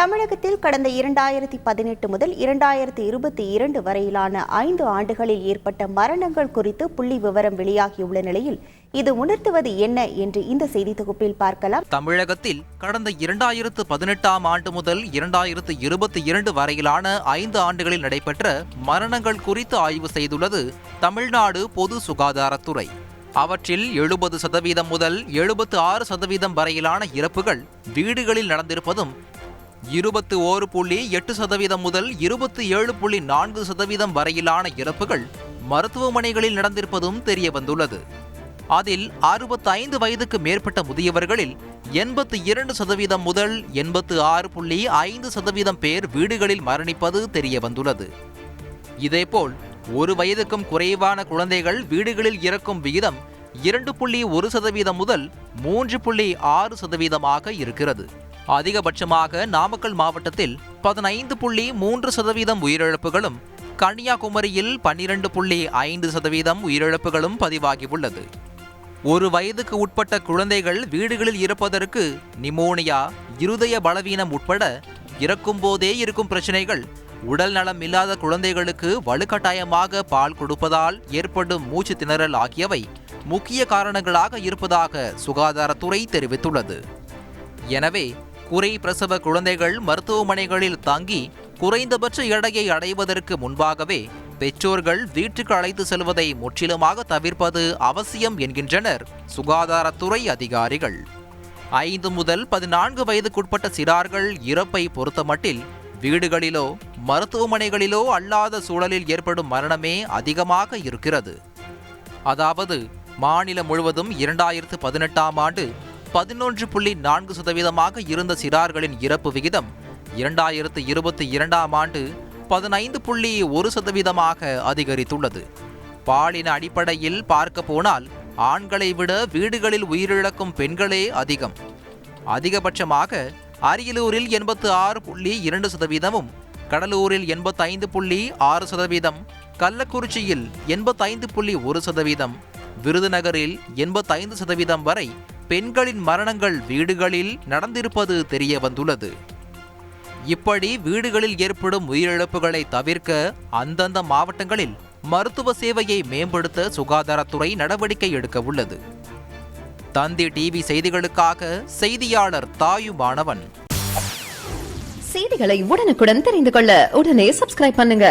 தமிழகத்தில் கடந்த 2018 முதல் 2022 வரையிலான 5 ஆண்டுகளில் ஏற்பட்ட மரணங்கள் குறித்து புள்ளி விவரம் வெளியாகியுள்ள நிலையில் இது உணர்த்துவது என்ன என்று இந்த செய்தி தொகுப்பில் பார்க்கலாம். தமிழகத்தில் கடந்த 2018 ஆண்டு முதல் 2022 வரையிலான 5 ஆண்டுகளில் நடைபெற்ற மரணங்கள் குறித்து ஆய்வு செய்துள்ளது தமிழ்நாடு பொது சுகாதாரத்துறை. அவற்றில் 70% முதல் 76% வரையிலான இறப்புகள் வீடுகளில் நடந்திருப்பதும் 21.8% முதல் 27.4% வரையிலான இறப்புகள் மருத்துவமனைகளில் நடந்திருப்பதும் தெரியவந்துள்ளது. அதில் 65 வயதுக்கு மேற்பட்ட முதியவர்களில் 82% முதல் 86.5% பேர் வீடுகளில் மரணிப்பது தெரியவந்துள்ளது. இதேபோல் 1 வயதுக்கும் குறைவான குழந்தைகள் வீடுகளில் இறக்கும் விகிதம் 2.1% முதல் 3.6% இருக்கிறது. அதிகபட்சமாக நாமக்கல் மாவட்டத்தில் 15.3% உயிரிழப்புகளும், கன்னியாகுமரியில் 12.5% உயிரிழப்புகளும் பதிவாகியுள்ளது. 1 வயதுக்கு உட்பட்ட குழந்தைகள் வீடுகளில் இறப்பதற்கு நிமோனியா, இருதய பலவீனம் உட்பட இறக்கும் போதே இருக்கும் பிரச்சனைகள், உடல் நலம் இல்லாத குழந்தைகளுக்கு வலுக்கட்டாயமாக பால் கொடுப்பதால் ஏற்படும் மூச்சு திணறல் ஆகியவை முக்கிய காரணங்களாக இருப்பதாக சுகாதாரத்துறை தெரிவித்துள்ளது. எனவே குறை பிரசவ குழந்தைகள் மருத்துவமனைகளில் தங்கி குறைந்தபட்ச எடையை அடைவதற்கு முன்பாகவே பெற்றோர்கள் வீட்டுக்கு அழைத்து செல்வதை முற்றிலுமாக தவிர்ப்பது அவசியம் என்கின்றனர் சுகாதாரத்துறை அதிகாரிகள். 5 முதல் 14 வயதுக்குட்பட்ட சிறார்கள் இறப்பை பொறுத்தமட்டில் வீடுகளிலோ மருத்துவமனைகளிலோ அல்லாத சூழலில் ஏற்படும் மரணமே அதிகமாக இருக்கிறது. அதாவது மாநிலம் முழுவதும் 2018 ஆண்டு 11.4% இருந்த சிறார்களின் இறப்பு விகிதம் 2022 ஆண்டு 15.1% அதிகரித்துள்ளது. பாலின அடிப்படையில் பார்க்க போனால் ஆண்களை விட வீடுகளில் உயிரிழக்கும் பெண்களே அதிகம். அதிகபட்சமாக அரியலூரில் 86.2%, கடலூரில் 85.6%, கள்ளக்குறிச்சியில் 85.1%, விருதுநகரில் 85% வரை பெண்களின் மரணங்கள் வீடுகளில் நடந்திருப்பது தெரிய வந்துள்ளது. இப்படி வீடுகளில் ஏற்படும் உயிரிழப்புகளை தவிர்க்க அந்தந்த மாவட்டங்களில் மருத்துவ சேவையை மேம்படுத்த சுகாதாரத்துறை நடவடிக்கை எடுக்க உள்ளது. தந்தி டிவி செய்திகளுக்காக செய்தியாளர் தாயுமானவன். செய்திகளை உடனுக்குடன் தெரிந்து கொள்ள உடனே சப்ஸ்கிரைப் பண்ணுங்க.